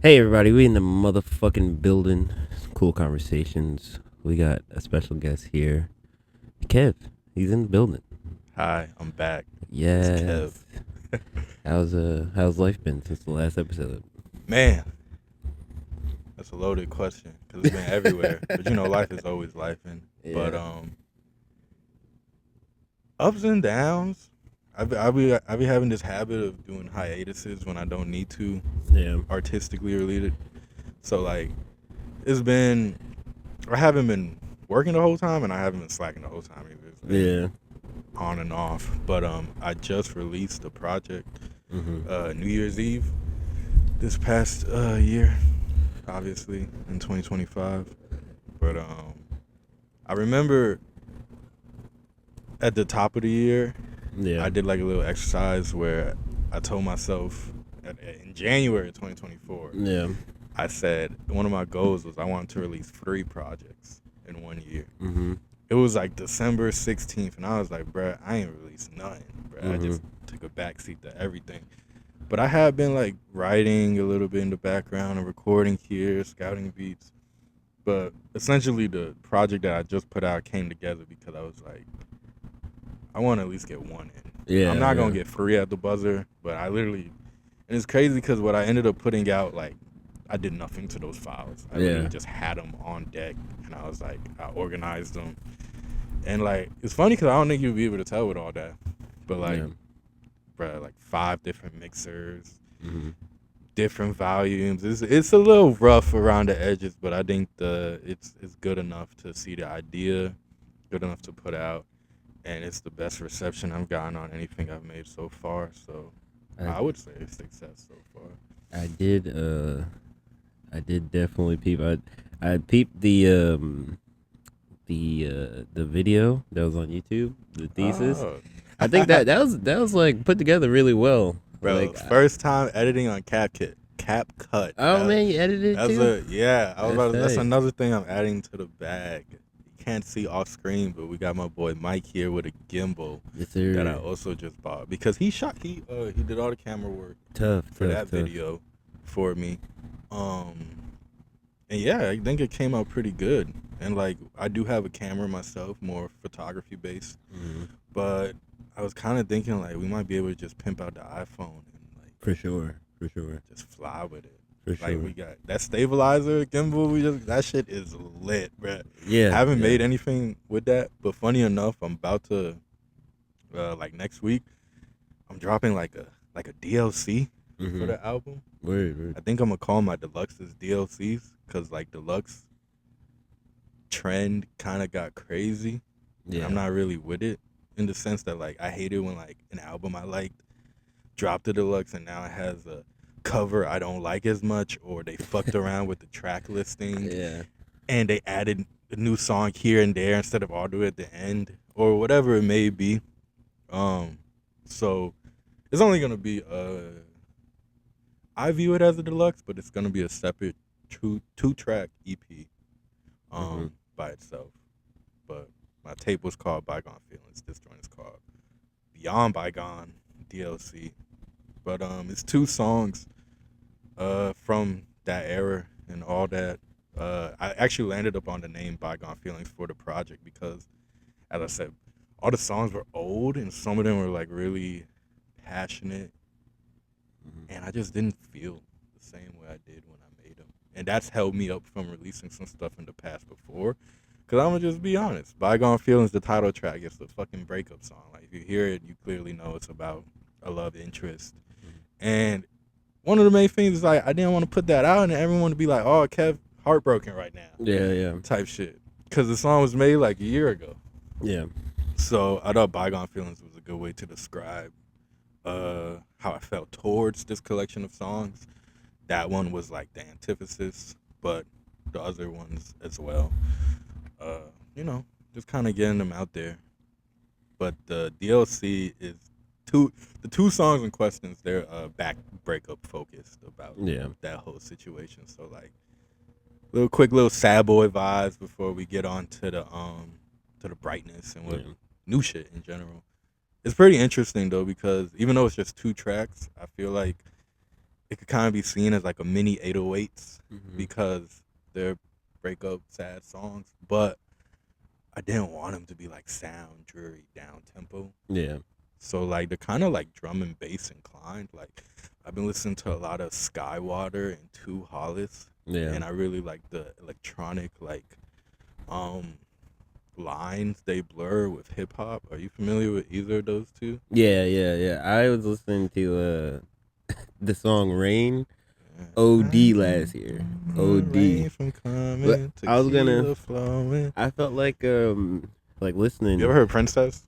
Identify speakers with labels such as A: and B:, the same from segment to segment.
A: Hey everybody, we in the motherfucking building. Cool conversations. We got a special guest here, Kev. He's in the building.
B: Hi, I'm back. It's Kev.
A: Yes. How's life been since the last episode?
B: Man, that's a loaded question because it's been everywhere. But life is always life. But
A: Yeah.
B: ups and downs. I be having this habit of doing hiatuses when I don't need to,
A: Yeah.
B: artistically related. So like, it's been I haven't been working the whole time, and I haven't been slacking the whole time either. It's been
A: Yeah.
B: on and off. But I just released a project,
A: Mhm.
B: New Year's Eve this past year, obviously in 2025. But I remember at the top of the year,
A: Yeah.
B: I did like a little exercise where I told myself in January of 2024,
A: Yeah.
B: I said one of my goals was I wanted to release 3 projects in 1 year.
A: Mhm.
B: It was like December 16th, and I was like, bruh, I ain't released nothing, bruh. I
A: Mhm.
B: just took a backseat to everything. But I have been like writing a little bit in the background and recording here, scouting beats. But essentially, the project that I just put out came together because I was like, I want to at least get one in. I'm
A: Yeah.
B: not gonna
A: Yeah.
B: get 3 at the buzzer, but I literally, and it's crazy because what I ended up putting out, like, I did nothing to those files. I literally
A: Yeah.
B: just had them on deck, and I was like, I organized them, and like, it's funny because I don't think you'll be able to tell with all that, but like,
A: Yeah.
B: bruh, like 5 different mixers,
A: Mhm.
B: different volumes. It's a little rough around the edges, but I think it's good enough to see the idea, good enough to put out, and it's the best reception I've gotten on anything I've made so far. So
A: I
B: I would say it's success so far.
A: I did I did definitely peep. I peeped the video that was on YouTube, the thesis.
B: Oh,
A: I think that was like put together really well.
B: bro, first time editing on CapCut.
A: Oh man, you edited it
B: That's
A: too.
B: a yeah.
A: That's
B: That's
A: tight.
B: another thing I'm adding to the bag. You can't see off screen, but we got my boy Mike here with a gimbal
A: Yes
B: that I
A: sir.
B: also just bought because he did all the camera work
A: Tough,
B: for
A: tough,
B: that
A: tough.
B: video for me. Um and yeah, I think it came out pretty good. And like I do have a camera myself, more photography based,
A: Hmm.
B: but I was kind of thinking like we might be able to just pimp out the iPhone and like
A: For sure, for sure,
B: just fly with it.
A: for
B: Like
A: sure.
B: we got that stabilizer gimbal. That shit is lit, bruh.
A: Yeah,
B: Haven't
A: yeah.
B: made anything with that, but funny enough, I'm about to like next week. I'm dropping like a DLC for
A: Mm-hmm.
B: the album.
A: Word, word.
B: I think I'm gonna call my deluxes DLCs because like deluxe trend kind of got crazy, and I'm
A: Yeah,
B: not really with it in the sense that like I hate it when like an album I liked dropped the deluxe and now it has a cover I don't like as much, or they fucked around with the track listing
A: yeah,
B: and they added a new song here and there instead of all do it at the end or whatever it may be. Um, so it's only gonna be I view it as a deluxe, but it's gonna be a separate two track EP
A: mm-hmm.
B: by itself. But my tape was called Bygone Feelings. This joint is called Beyond Bygone DLC. But it's 2 songs from that era and all that. I actually landed up on the name Bygone Feelings for the project because, as I said, all the songs were old and some of them were like really passionate,
A: Mm-hmm.
B: and I just didn't feel the same way I did when I made them, and that's held me up from releasing some stuff in the past before. Cause I'm gonna just be honest, Bygone Feelings, the title track, it's the fucking breakup song. Like if you hear it, you clearly know it's about a love interest. And one of the main things is like I didn't want to put that out and everyone to be like, "Oh, Kev, heartbroken right now,"
A: Yeah, yeah,
B: type shit. Because the song was made like a year ago.
A: yeah.
B: So I thought "Bygone Feelings" was a good way to describe how I felt towards this collection of songs. That one was like the antithesis, but the other ones as well. Uh, you know, just kind of getting them out there. But the DLC is two the 2 songs in questions. They're back breakup focused about
A: Yeah.
B: that whole situation. So like little sad boy vibes before we get on to the brightness and what
A: Yeah.
B: new shit in general. It's pretty interesting though because even though it's just 2 tracks, I feel like it could kind of be seen as like a mini 808s
A: Mm-hmm.
B: because they're breakup sad songs, but I didn't want them to be like sound dreary down tempo.
A: Yeah.
B: So like they're kind of like drum and bass inclined. Like I've been listening to a lot of Skywater and Two Hollis,
A: Yeah.
B: and I really like the electronic like um lines they blur with hip hop. Are you familiar with either of those two?
A: Yeah. Yeah. Yeah. I was listening to the song "Rain"
B: Yeah.
A: OD
B: I
A: last
B: can
A: year.
B: rain
A: OD.
B: from
A: But
B: coming,
A: I was gonna.
B: tequila flowing.
A: I felt like
B: You ever
A: listening.
B: heard Princess?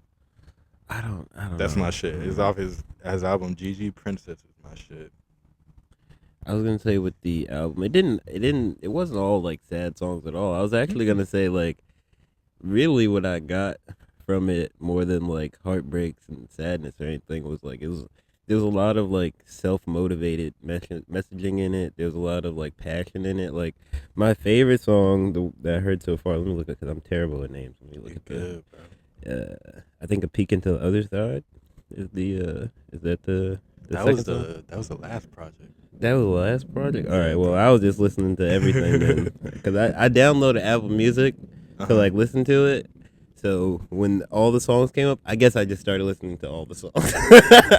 A: I don't
B: That's my
A: know.
B: shit. It's off his album GG. Princess is my shit.
A: I was gonna say with the album, it wasn't all like sad songs at all. I was actually
B: Mm-mm.
A: gonna say like really what I got from it more than like heartbreaks and sadness or anything was like there was a lot of like self motivated messaging in it. There was a lot of like passion in it. Like my favorite song that I heard so far. Let me look at because I'm terrible at names. Let me look
B: You
A: at
B: good, bro.
A: I think A Peek into the Other Side is that the
B: That was
A: second song?
B: the last project.
A: That was the last project. All
B: Yeah,
A: right. Well,
B: bro.
A: I was just listening to everything then, because I downloaded Apple Music to
B: Uh-huh.
A: like listen to it. So when all the songs came up, I guess I just started listening to all the songs.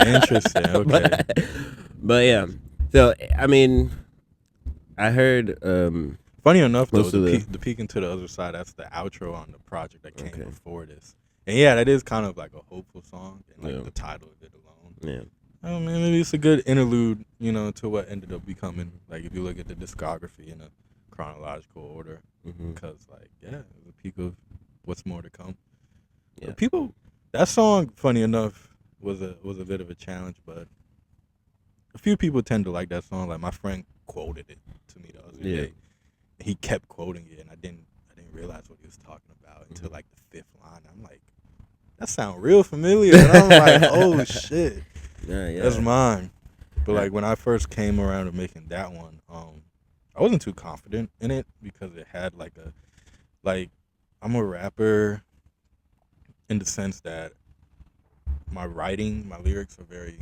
B: Interesting. Okay.
A: but yeah. So I mean, I heard
B: Funny enough, though,
A: most of the
B: the peek into the other side. That's the outro on the project that came
A: okay.
B: before this. And yeah, that is kind of like a hopeful song, and like
A: Yeah.
B: the title of it alone.
A: Yeah.
B: Oh man, maybe it's a good interlude, to what ended up becoming. Like if you look at the discography in a chronological order,
A: Hmm.
B: because like yeah, it was a peak of what's more to come.
A: Yeah.
B: People, that song, funny enough, was a bit of a challenge, but a few people tend to like that song. Like my friend quoted it to me the other
A: Yeah.
B: day. He kept quoting it, and I didn't realize what he was talking about until
A: Mhm.
B: like the fifth line. I'm like, that sound real familiar, and I'm like, oh shit,
A: Yeah.
B: that's
A: Yeah.
B: mine. But
A: Yeah.
B: like when I first came around to making that one, I wasn't too confident in it because it had like I'm a rapper in the sense that my lyrics are very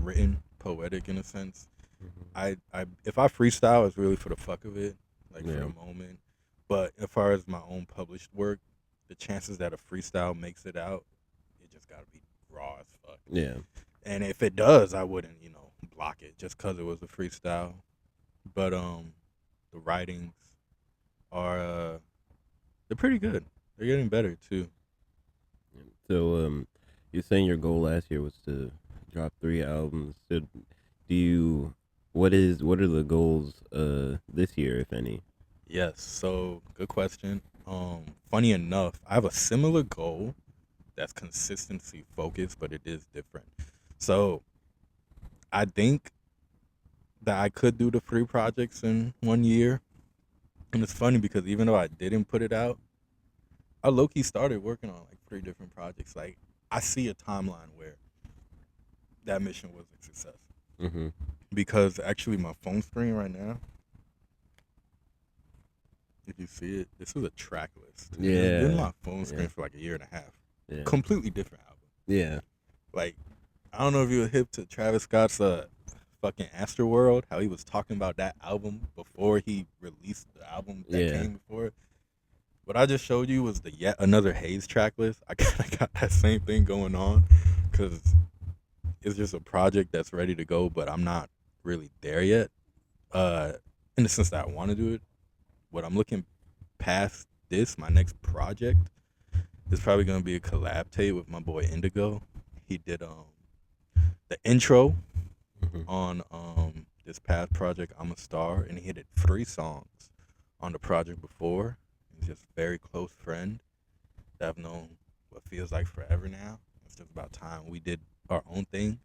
B: written, poetic in a sense.
A: Mhm.
B: I if I freestyle, it's really for the fuck of it, like for
A: Yeah.
B: the moment. But as far as my own published work, the chances that a freestyle makes it out, it just gotta be raw as fuck.
A: Yeah.
B: And if it does, I wouldn't, block it just because it was a freestyle. But the writings are they're pretty good. They're getting better too.
A: So you're saying your goal last year was to drop 3 albums. So do you what are the goals this year, if any?
B: Yes. So good question. Funny enough, I have a similar goal that's consistency focused, but it is different. So I think that I could do the 3 projects in 1 year. And it's funny because even though I didn't put it out, I low key started working on like 3 different projects. Like I see a timeline where that mission was a success.
A: Mm-hmm.
B: Because actually my phone screen right now, if you see it, this is a track list. And it's been
A: Yeah.
B: my phone screen
A: Yeah.
B: for like a year and a half.
A: Yeah.
B: Completely different album.
A: Yeah.
B: Like, I don't know if you were hip to Travis Scott's fucking Astroworld, how he was talking about that album before he released the album that
A: Yeah.
B: came before it. What I just showed you was the yet another Haze track list. I kind of got that same thing going on because it's just a project that's ready to go, but I'm not really there yet. In the sense that I want to do it. What I'm looking past this, my next project, is probably gonna be a collab tape with my boy Indigo. He did the intro
A: Mm-hmm.
B: on this past project, I'm a Star, and he did 3 songs on the project before. He's just a very close friend that I've known what feels like forever now. It's just about time we did our own thing.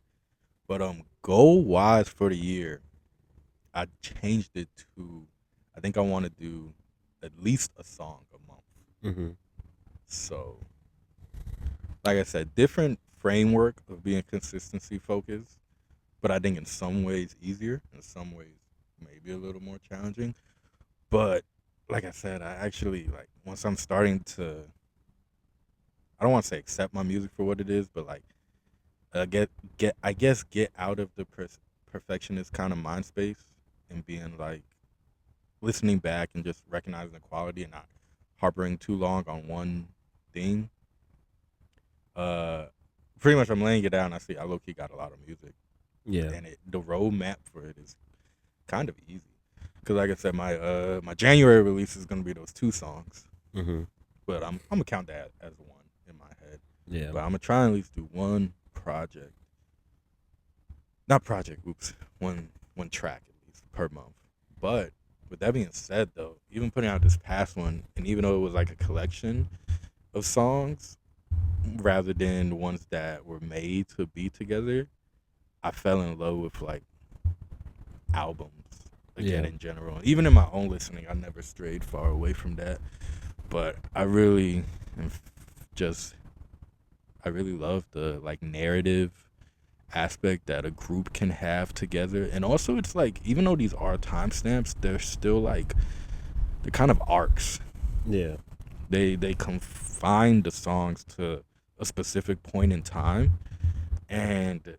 B: But goal wise for the year, I changed it to I think I want to do at least a song a month.
A: Mm-hmm.
B: So like I said, different framework of being consistency focused, but I think in some ways easier, in some ways maybe a little more challenging. But like I said, I actually like once I'm starting to, I don't want to say accept my music for what it is, but like get I guess get out of the perfectionist kind of mind space and being like listening back and just recognizing the quality and not harping too long on one thing. Uh, Pretty much I'm laying it down. I low key got a lot of music,
A: Yeah.
B: and the roadmap for it is kind of easy. Cause like I said, my January release is gonna be those 2 songs,
A: Mhm.
B: but I'm gonna count that as one in my head.
A: Yeah.
B: But I'm gonna try and at least do one project, not project. Oops, one track at least per month. But with that being said, though, even putting out this past one, and even though it was like a collection of songs rather than the ones that were made to be together, I fell in love with like albums again
A: Yeah.
B: in general. Even in my own listening, I never strayed far away from that. But I really just I really love the like narrative aspect that a group can have together. And also it's like even though these are timestamps, they're still like they're kind of arcs.
A: Yeah.
B: They confine the songs to a specific point in time, and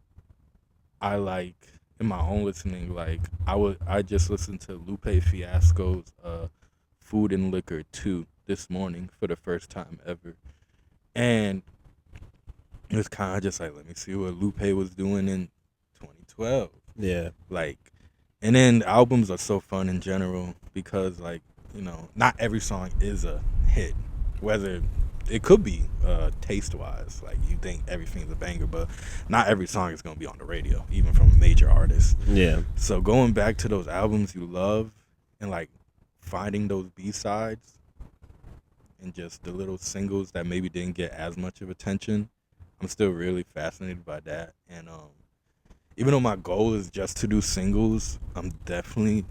B: I like in my own listening, like I just listened to Lupe Fiasco's Food and Liquor 2 this morning for the first time ever. And it was kind of just like, let me see what Lupe was doing in 2012.
A: Yeah.
B: Like, and then albums are so fun in general because, like, not every song is a hit. Whether it could be taste wise, like you think everything's a banger, but not every song is gonna be on the radio, even from a major artist.
A: Yeah.
B: So going back to those albums you love and like finding those B-sides and just the little singles that maybe didn't get as much of attention, I'm still really fascinated by that. And even though my goal is just to do singles, I'm definitely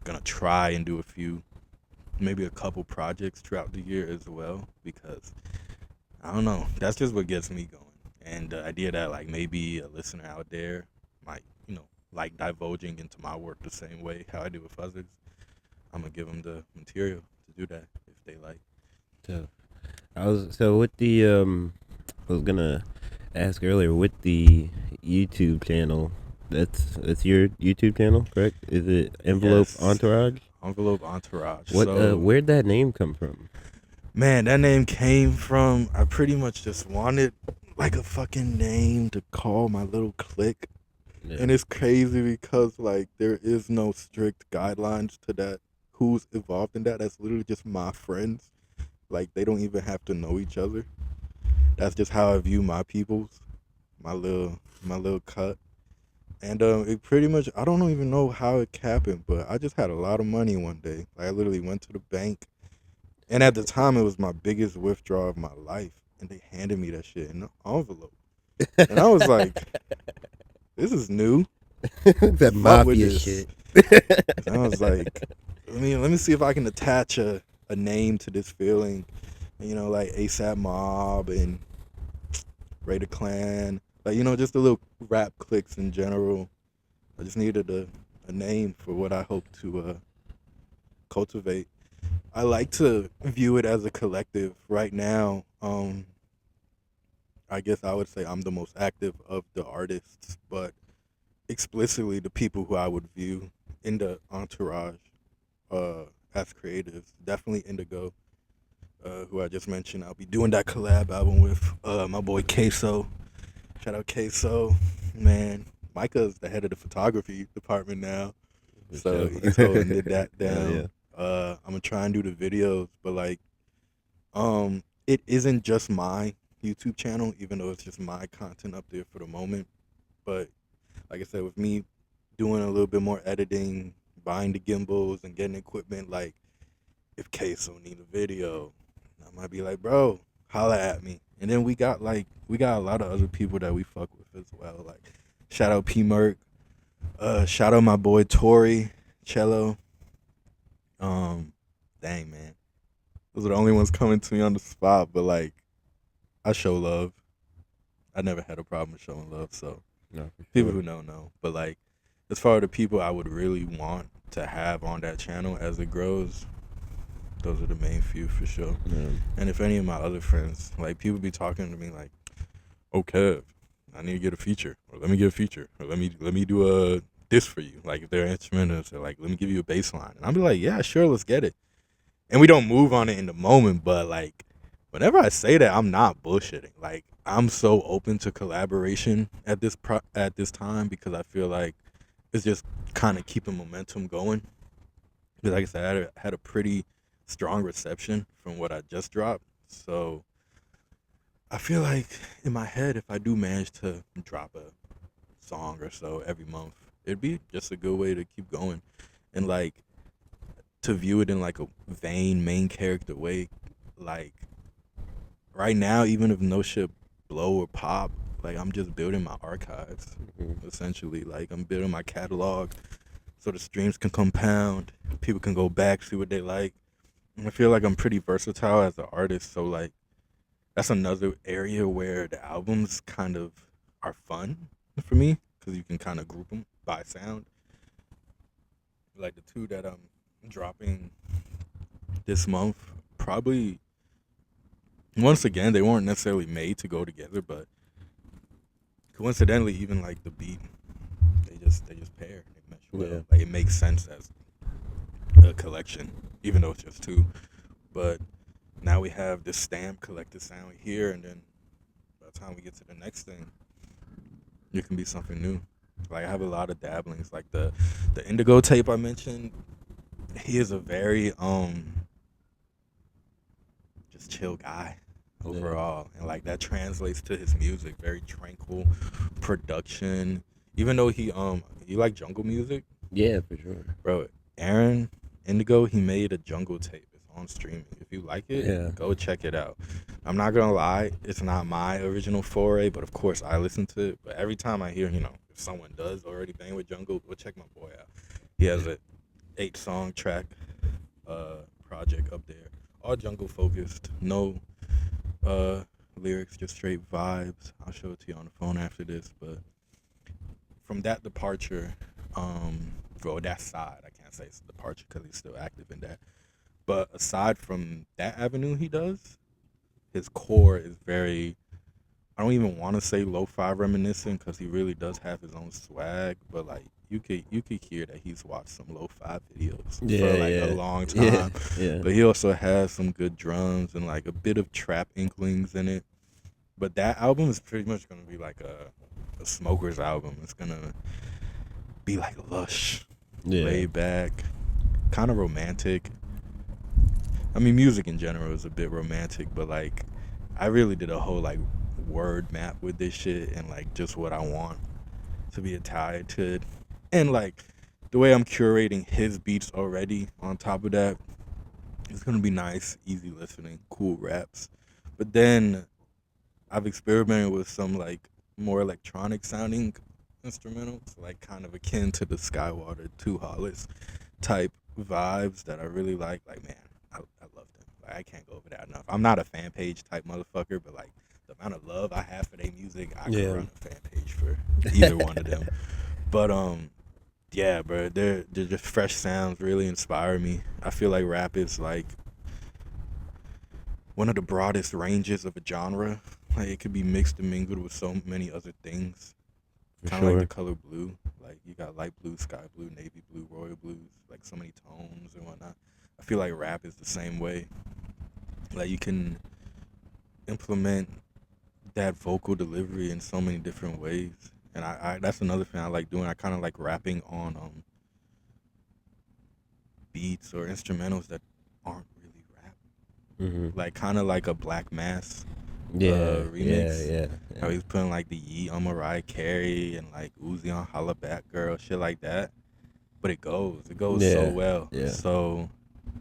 B: gonna try and do maybe a couple projects throughout the year as well, because I don't know, that's just what gets me going. And the idea that like maybe a listener out there might, like divulging into my work the same way how I do with others, I'm gonna give them the material to do that if they like.
A: So with the I was gonna ask earlier with the YouTube channel. That's your YouTube channel, correct? Is it Envelope
B: Yes.
A: Entourage?
B: Envelope Entourage.
A: What?
B: So,
A: Where'd that name come from?
B: man, that name came from, I pretty much just wanted like a fucking name to call my little clique.
A: Yeah.
B: And it's crazy because like there is no strict guidelines to that. Who's involved in that? That's literally just my friends. Like they don't even have to know each other. That's just how I view my peoples, my little cut. And it pretty much, I don't even know how it happened, but I just had a lot of money one day. Like I literally went to the bank, and at the time it was my biggest withdrawal of my life, and they handed me that shit in an envelope, and I was like, "This is new."
A: That
B: Fuck with
A: mafia
B: this.
A: shit.
B: And I was like, let me see if I can attach a name to this feeling. And, like ASAP Mob and Raider Clan. Like, just the little rap cliques in general. I just needed a name for what I hope to cultivate. I like to view it as a collective right now. I guess I would say I'm the most active of the artists, but explicitly the people who I would view in the entourage as creatives, definitely Indigo, who I just mentioned. I'll be doing that collab album with my boy Queso. Shout out Queso, man. Micah's the head of the photography department now, so he's holding that down.
A: Yeah.
B: I'm gonna try and do the videos, but like, it isn't just my YouTube channel, even though it's just my content up there for the moment. But like I said, with me doing a little bit more editing, buying the gimbals and getting equipment, like if Queso need a video, I might be like, bro, holla at me. And then we got a lot of other people that we fuck with as well. Like shout out P Merc, shout out my boy Tori Cello. Dang man, those are the only ones coming to me on the spot. But like, I show love. I never had a problem with showing love. So
A: No, for
B: people
A: sure.
B: who know. But like, as far as the people I would really want to have on that channel as it grows, those are the main few for sure.
A: Yeah.
B: And if any of my other friends, like people be talking to me like, "Oh Kev, I need to get a feature, or let me get a feature, or let me do a this for you. Like if they're instrumentalists, they're like, let me give you a bass line. And I'll be like, yeah, sure, let's get it. And we don't move on it in the moment, but like whenever I say that, I'm not bullshitting. Like I'm so open to collaboration at at this time because I feel like it's just kind of keeping momentum going. Because like I said, I had a pretty strong reception from what I just dropped. So I feel like in my head, if I do manage to drop a song or so every month, it'd be just a good way to keep going. And like to view it in like a vain main character way. Like right now, even if no shit blow or pop, like I'm just building my archives
A: Mhm.
B: essentially. Like I'm building my catalog so the streams can compound, people can go back, see what they like. And I feel like I'm pretty versatile as an artist, so like that's another area where the albums kind of are fun for me because you can kind of group them by sound. Like the two that I'm dropping this month, probably once again they weren't necessarily made to go together, but coincidentally, even like the beat, they just pair, they mesh
A: Yeah.
B: well. Like it makes sense as a collection, even though it's just two. But now we have this stamp collective sound here, and then by the time we get to the next thing, it can be something new. Like I have a lot of dabblings, like the Indigo tape I mentioned. He is a very just chill guy
A: Yeah.
B: overall, and like that translates to his music. Very tranquil production. Even though you like jungle music,
A: Yeah, for sure.
B: bro. Aaron Indigo, he made a jungle tape. It's on streaming. If you like it,
A: Yeah.
B: go check it out. I'm not gonna lie, it's not my original foray, but of course I listen to it. But every time I hear, if someone does already bang with jungle, go check my boy out. He has a 8 song track project up there, all jungle focused, no uh lyrics, just straight vibes. I'll show it to you on the phone after this, but from that departure, well, that side, I can't say it's a departure because he's still active in that. But aside from that avenue he does, his core is very, I don't even want to say lo-fi reminiscent because he really does have his own swag, but like you could hear that he's watched some lo-fi videos for
A: Yeah,
B: like a
A: yeah.
B: long
A: Yeah.
B: time.
A: Yeah.
B: But he also has some good drums and like a bit of trap inklings in it. But that album is pretty much gonna be like a smoker's album. It's gonna be like lush,
A: Yeah.
B: laid back, kind of romantic. I mean, music in general is a bit romantic, but like, I really did a whole like word map with this shit and like just what I want to be tied to, and like the way I'm curating his beats already. On top of that, it's gonna be nice, easy listening, cool raps. But then I've experimented with some like more electronic sounding instrumentals, like kind of akin to the Skywater Two Hollis type vibes that I really like. Like, man, I love them. Like, I can't go over that enough. I'm not a fan page type motherfucker, but like the amount of love I have for their music, I could
A: Yeah.
B: run a fan page for either one of them. But yeah, bro, they're just fresh sounds really inspire me. I feel like rap is like one of the broadest ranges of a genre. Like it could be mixed and mingled with so many other things.
A: For
B: Kind of like the
A: sure.
B: color blue. Like you got light blue, sky blue, navy blue, royal blues, like so many tones and whatnot. I feel like rap is the same way. Like you can implement that vocal delivery in so many different ways. And I that's another thing I like doing. I kind of like rapping on beats or instrumentals that aren't really rap.
A: Mhm.
B: Like kind of like a Black Mass
A: Yeah. Yeah.
B: remix.
A: Yeah.
B: How
A: Yeah.
B: he's putting like the Yeet on Mariah Carey and like Uzi on Holla Back Girl, shit like that. But it goes so
A: Yeah.
B: well.
A: Yeah.
B: So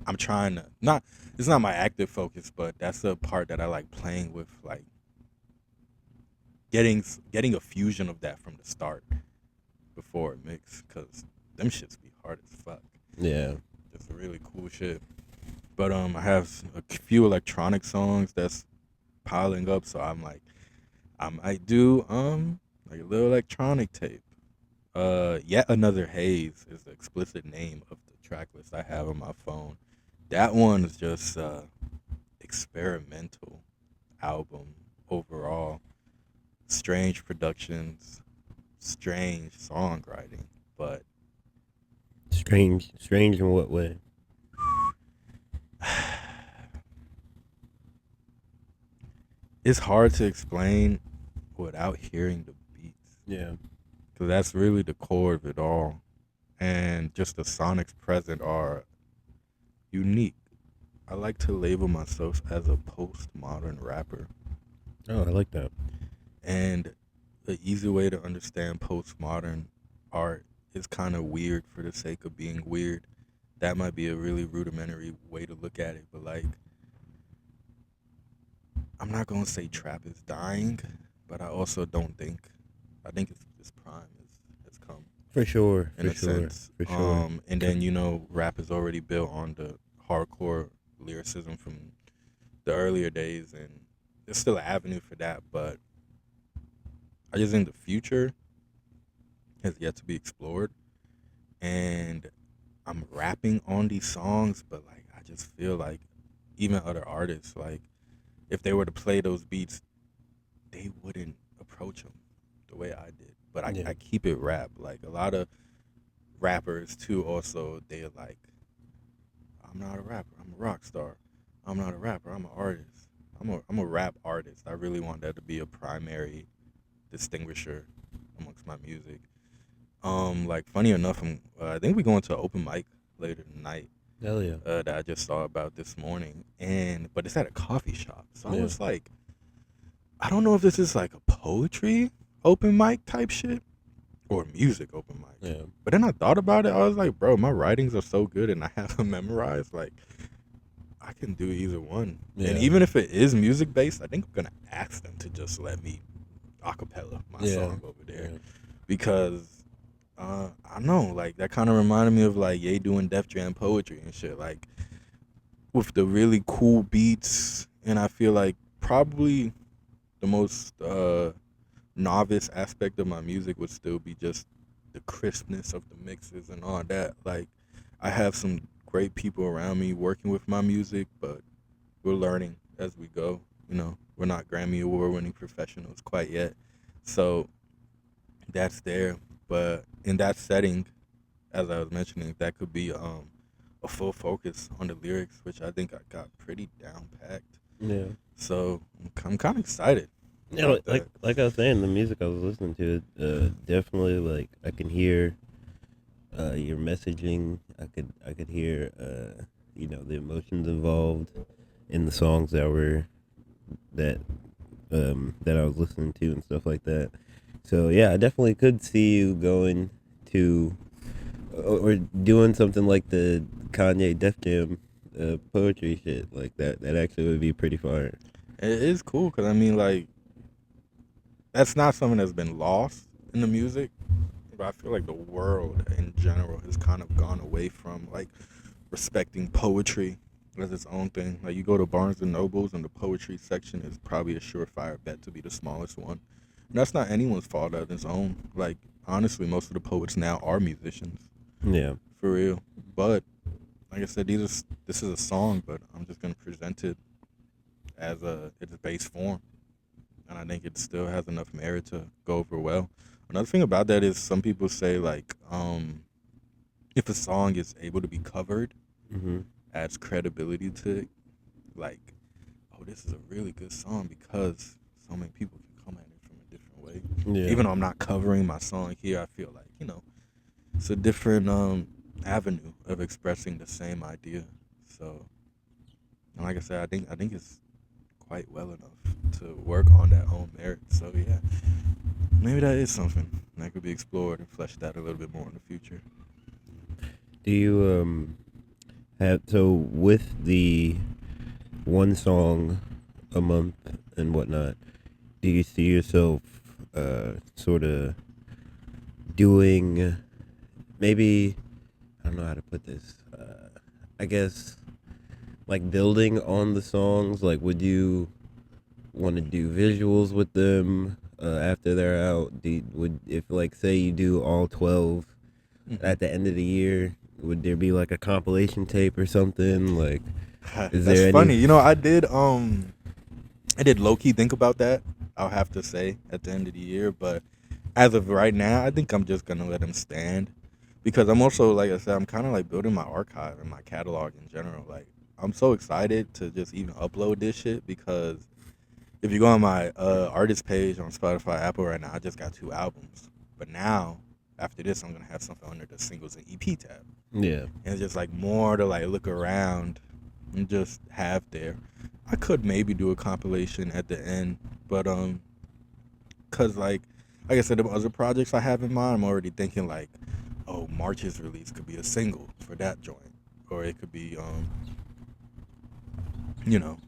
B: I'm trying to not. It's not my active focus, but that's the part that I like playing with, like getting a fusion of that from the start before it mix, cause them shits be hard as fuck.
A: Yeah.
B: Just really cool shit. But I have a few electronic songs that's piling up, so I'm like, I do like a little electronic tape. Yet Another Haze is the explicit name of the track list I have on my phone. That one is just experimental album overall. Strange productions, strange songwriting, but
A: Strange in what way?
B: It's hard to explain without hearing the beats,
A: Yeah.
B: because that's really the core of it all. And just the sonics present are unique. I like to label myself as a postmodern rapper.
A: Oh, I like that.
B: And the easy way to understand postmodern art is kind of weird for the sake of being weird. That might be a really rudimentary way to look at it, but like, I'm not gonna say trap is dying, but I also don't think. I think its prime has come
A: For sure.
B: in
A: For
B: a
A: sure.
B: sense.
A: For sure.
B: And then rap is already built on the hardcore lyricism from the earlier days, and there's still an avenue for that. But I just think the future has yet to be explored, and I'm rapping on these songs, but like I just feel like even other artists, like if they were to play those beats, they wouldn't approach them the way I did. But
A: Yeah.
B: I keep it rap. Like a lot of rappers too. Also, they're like, I'm not a rapper. I'm a rock star. I'm not a rapper. I'm an artist. I'm a rap artist. I really want that to be a primary distinguisher amongst my music. Like funny enough, I think we're going to an open mic later tonight.
A: Hell yeah.
B: That I just saw about this morning, but it's at a coffee shop. So I
A: Yeah.
B: was like, I don't know if this is like a poetry open mic type shit or music open mic.
A: Yeah.
B: But then I thought about it. I was like, bro, my writings are so good and I have them memorized. Like, I can do either one.
A: Yeah.
B: And even if it is music based, I think I'm gonna ask them to just let me acapella my
A: Yeah.
B: song over there,
A: Yeah.
B: because I know, like that kind of reminded me of like Ye doing Def Jam poetry and shit, like with the really cool beats. And I feel like probably the most novice aspect of my music would still be just the crispness of the mixes and all that. Like I have some great people around me working with my music, but we're learning as we go. We're not Grammy Award winning professionals quite yet. So that's there. But in that setting, as I was mentioning, that could be a full focus on the lyrics, which I think I got pretty down packed.
A: Yeah.
B: So I'm kind of excited.
A: Yeah, like I was saying, the music I was listening to, definitely like I can hear your messaging. I could hear the emotions involved in the songs that that I was listening to and stuff like that. So yeah, I definitely could see you going to or doing something like the Kanye Def Jam poetry shit like that. That actually would be pretty fire.
B: It is cool because I mean, like, that's not something that's been lost in the music, but I feel like the world in general has kind of gone away from like respecting poetry as its own thing. Like you go to Barnes and Nobles and the poetry section is probably a surefire bet to be the smallest one. And that's not anyone's fault of its own. Like honestly, most of the poets now are musicians,
A: Yeah.
B: for real. But like I said, this is a song, but I'm just gonna present it as its base form, and I think it still has enough merit to go over well. Another thing about that is some people say like if a song is able to be covered,
A: Mm-hmm.
B: adds credibility to it. Like, oh, this is a really good song because so many people can come at it from a different way.
A: Yeah.
B: Even though I'm not covering my song here, I feel like it's a different avenue of expressing the same idea. So, and like I said, I think it's quite well enough to work on that own merit. So yeah, maybe that is something that could be explored and fleshed out a little bit more in the future.
A: Do you have with the one song a month and whatnot? Do you see yourself sort of doing maybe I don't know how to put this. I guess like building on the songs. Like, would you want to do visuals with them after they're out? Would if like say you do all 12 at the end of the year? Would there be like a compilation tape or something? Like, is
B: That's
A: there any?
B: funny. I did low key think about that. I'll have to say at the end of the year, but as of right now, I think I'm just gonna let them stand. because I'm also, like I said, I'm kind of like building my archive and my catalog in general. Like, I'm so excited to just even upload this shit because if you go on my artist page on Spotify, Apple right now, I just got 2 albums. But now, after this, I'm gonna have something under the singles and EP tab,
A: Yeah.
B: and it's just like more to like look around and just have there. I could maybe do a compilation at the end, but cause like I said, the other projects I have in mind, I'm already thinking like, oh, March's release could be a single for that joint, or it could be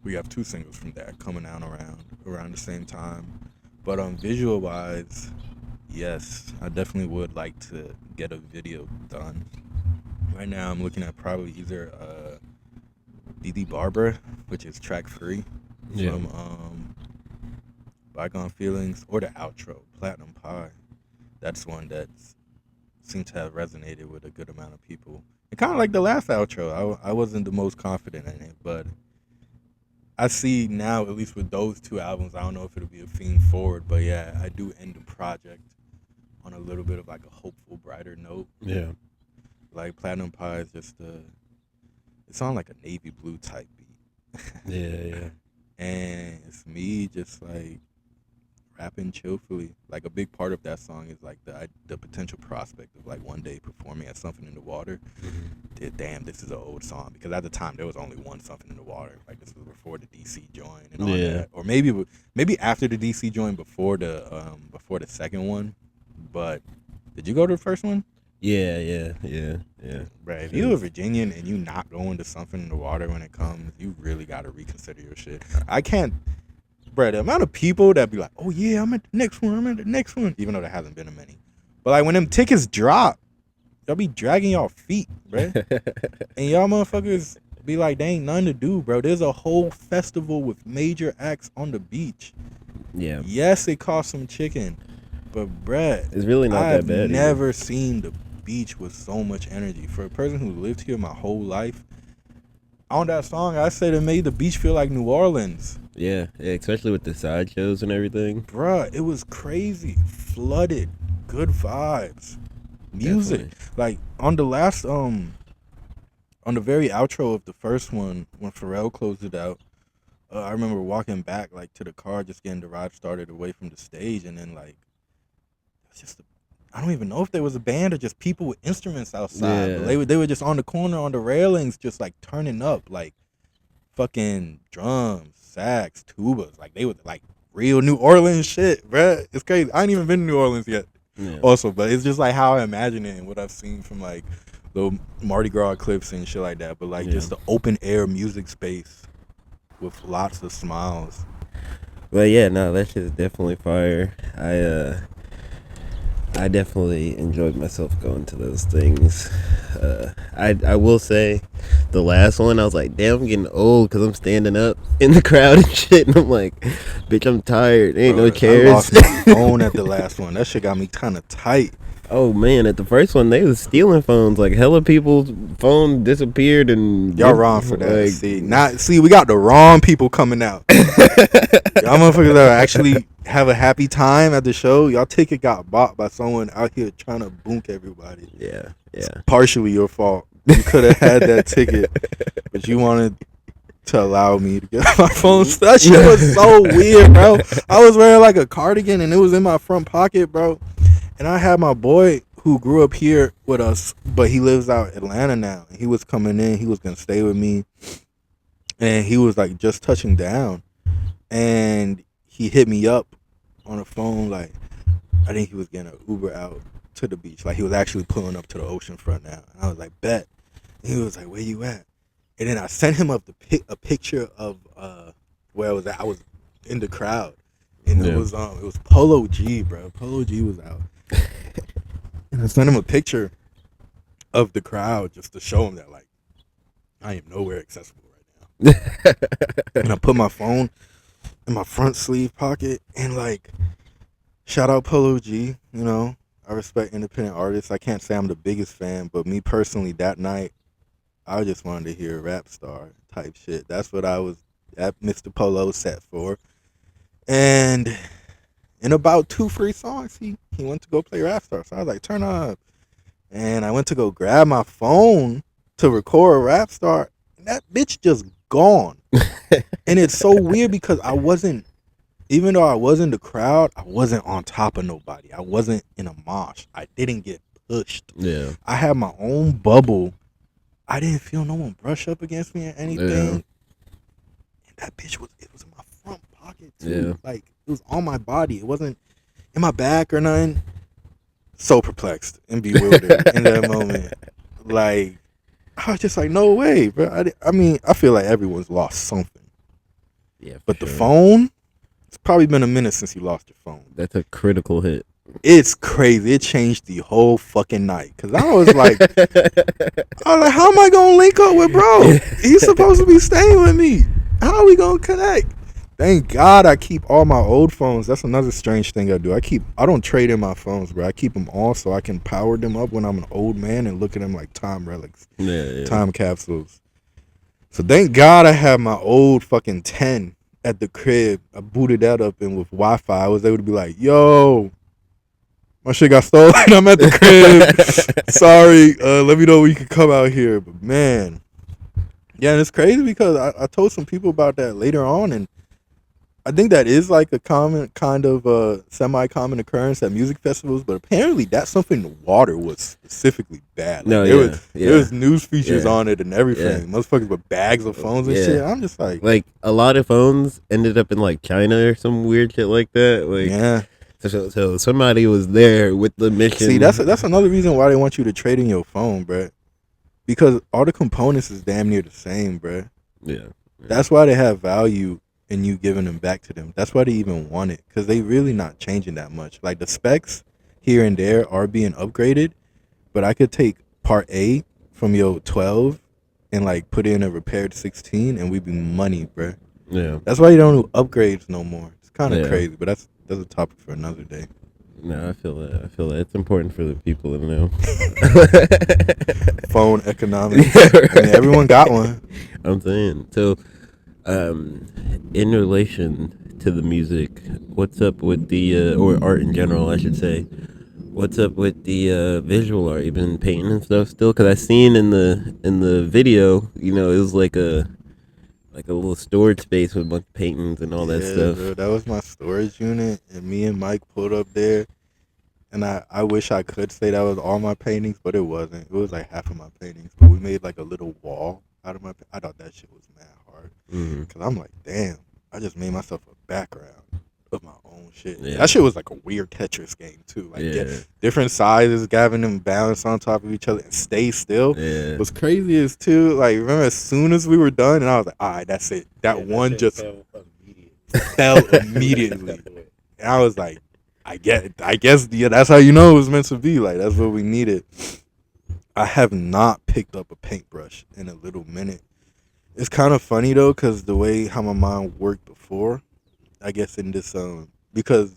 B: we have 2 singles from that coming out around the same time. But visual wise, yes, I definitely would like to get a video done. Right now, I'm looking at probably either BB Barber, which is track 3
A: Yeah.
B: from Bygone Feelings, or the outro, Platinum Pie. That's one that seemed to have resonated with a good amount of people. And kind of like the last outro, I wasn't the most confident in it, but I see now, at least with those 2 albums, I don't know if it'll be a theme forward, but yeah, I do end the project on a little bit of like a hopeful, brighter note.
A: Yeah.
B: Like Platinum Pie is just it's on like a navy blue type beat.
A: Yeah. Yeah.
B: And it's me just like rapping chillfully. Like a big part of that song is like the potential prospect of like one day performing at Something in the Water. Damn, this is an old song because at the time there was only one Something in the Water. Like this was before the DC joint and all
A: Yeah.
B: that, or maybe after the DC joint before the second one. But did you go to the first one?
A: Yeah. Yeah. Yeah. Yeah.
B: Right. If you're a Virginian and you not going to Something in the Water when it comes, you really got to reconsider your shit. I can't, bro. The amount of people that be like, "Oh yeah, I'm at the next one. I'm at the next one," even though there hasn't been a many. But like when them tickets drop, y'all be dragging y'all feet, bro. And y'all motherfuckers be like, "There ain't nothing to do, bro." There's a whole festival with major acts on the beach.
A: Yeah.
B: Yes, it costs some chicken, but bruh,
A: It's really not
B: I've
A: that bad.
B: never seen the beach with so much energy. For a person who lived here my whole life, on that song, I said it made the beach feel like New Orleans.
A: Yeah, especially with the sideshows and everything.
B: Bruh, it was crazy. Flooded. Good vibes. Music.
A: Definitely.
B: Like, on the last, on the very outro of the first one, when Pharrell closed it out, I remember walking back, like, to the car, just getting the ride started away from the stage, and then, like, it was just I don't even know if there was a band or just people with instruments outside.
A: Yeah.
B: But they were just on the corner on the railings, just like turning up, like fucking drums, sax, tubas. Like they were like real New Orleans shit, bruh. It's crazy. I ain't even been to New Orleans yet,
A: Yeah.
B: also, but it's just like how I imagine it and what I've seen from like the Mardi Gras clips and shit like that. But like just the open air music space with lots of smiles.
A: But yeah, no, that shit is definitely fire. I definitely enjoyed myself going to those things. I will say, the last one I was like, damn, I'm getting old because I'm standing up in the crowd and shit, and I'm like, bitch, I'm tired. There ain't no
B: I
A: chairs.
B: lost my phone at the last one. That shit got me kind of tight.
A: Oh man, at the first one they was stealing phones. Like hella people's phone disappeared and
B: Y'all wrong for that.
A: Like,
B: See, we got the wrong people coming out. Y'all motherfuckers that actually have a happy time at the show. Y'all ticket got bought by someone out here trying to boonk everybody.
A: yeah.
B: It's partially your fault. You could have had that ticket, but you wanted to allow me to get my phone. That shit was so weird, bro. I was wearing like a cardigan and it was in my front pocket, bro. And I had my boy who grew up here with us, but he lives out in Atlanta now. And he was coming in. He was going to stay with me. And he was like just touching down. And he hit me up on the phone. Like, I think he was getting an Uber out to the beach. Like, he was actually pulling up to the ocean front now. And I was like, bet. And he was like, where you at? And then I sent him up a picture of where I was at. I was in the crowd. And it was Polo G, bro. Polo G was out. And I sent him a picture of the crowd just to show him that, like, I am nowhere accessible right now. And I put my phone in my front sleeve pocket and, like, shout out Polo G, you know. I respect independent artists. I can't say I'm the biggest fan, but me personally, that night, I just wanted to hear rap star type shit. That's what I was at Mr. Polo set for. And in about 2 free songs, he went to go play rap star. So I was like, turn up. and I went to go grab my phone to record a rap star, and that bitch just gone. And it's so weird because I wasn't, even though I was in the crowd, I wasn't on top of nobody. I wasn't in a mosh. I didn't get pushed.
A: Yeah.
B: I had my own bubble. I didn't feel no one brush up against me or anything.
A: Yeah.
B: And that bitch it was in my front pocket too.
A: Yeah.
B: Like it was on my body. It wasn't in my back or nothing. So perplexed and bewildered in that moment. Like I was just like, no way, bro. I mean, I feel like everyone's lost something.
A: Yeah.
B: But the phone, it's probably been a minute since you lost your phone.
A: That's a critical hit.
B: It's crazy. It changed the whole fucking night. Cause I was like, how am I gonna link up with bro? He's supposed to be staying with me. How are we gonna connect? Thank God I keep all my old phones. That's another strange thing I do. I don't trade in my phones, bro. I keep them all so I can power them up when I'm an old man and look at them like time relics, time capsules. So thank God I have my old fucking 10 at the crib. I booted that up, and with Wi-Fi, I was able to be like, yo, my shit got stolen. I'm at the crib. Sorry. Let me know when you can come out here. But man, yeah, and it's crazy because I told some people about that later on, and I think that is like a common kind of semi-common occurrence at music festivals. But apparently, that's something the water was specifically bad. Like, there was news features on it and everything. Yeah. Motherfuckers with bags of phones and shit. I'm just like
A: a lot of phones ended up in like China or some weird shit like that. Like,
B: yeah.
A: So somebody was there with the mission.
B: See, that's another reason why they want you to trade in your phone, bruh. Because all the components is damn near the same, bruh.
A: Yeah.
B: That's why they have value in you giving them back to them. That's why they even want it. Because they really not changing that much. Like the specs here and there are being upgraded. But I could take part A from your 12 and like put in a repaired 16 and we'd be money, bruh.
A: Yeah.
B: That's why you don't do upgrades no more. It's kind of crazy, but that's a topic for another day.
A: No, I feel that. It's important for the people to know.
B: Phone economics. I mean, everyone got one.
A: I'm saying. So, in relation to the music, what's up with the, or art in general, I should say, what's up with the visual art? You've been painting and stuff still? Because I seen in the video, it was like a little storage space with a bunch of paintings and all that stuff.
B: Bro, that was my storage unit, and me and Mike pulled up there. And I wish I could say that was all my paintings, but it wasn't. It was like half of my paintings. But we made like a little wall out of my. I thought that shit was mad hard. Cause I'm like, damn, I just made myself a background of my own shit. Yeah. That shit was like a weird Tetris game too. Like different sizes, having them balance on top of each other and stay still.
A: Yeah.
B: What's crazy is too, like, remember as soon as we were done, and I was like, all right, that's it. That one just fell immediately. And I was like, I guess that's how you know it was meant to be. Like, that's what we needed. I have not picked up a paintbrush in a little minute. It's kind of funny though, because the way how my mind worked before, I guess in this because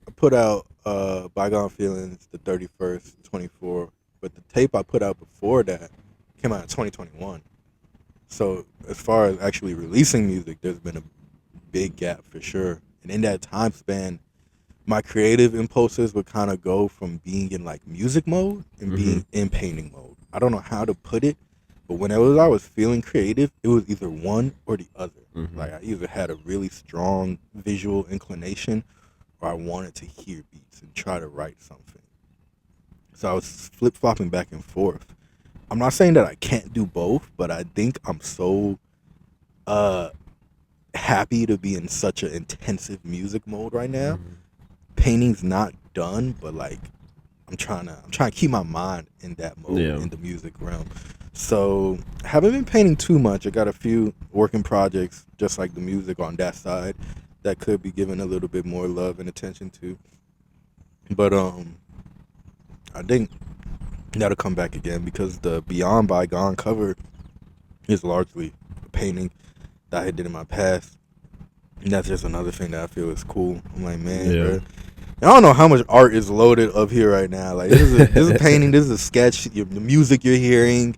B: I put out Bygone Feelings the 31st, 24, but the tape I put out before that came out in 2021. So as far as actually releasing music, there's been a big gap for sure. And in that time span, my creative impulses would kind of go from being in like music mode and being in painting mode. I don't know how to put it, but whenever I was feeling creative, it was either one or the other. Like I either had a really strong visual inclination or I wanted to hear beats and try to write something. So I was flip-flopping back and forth. I'm not saying that I can't do both, but I think I'm so happy to be in such an intensive music mode right now. Painting's not done, but like I'm trying to keep my mind in that mode in the music realm. So I haven't been painting too much. I got a few working projects just like the music on that side that could be given a little bit more love and attention to. But I think that'll come back again because the Beyond Bygone cover is largely a painting that I did in my past. And that's just another thing that I feel is cool. I'm like, man, bro. I don't know how much art is loaded up here right now. Like this is a painting, this is a sketch, the music you're hearing,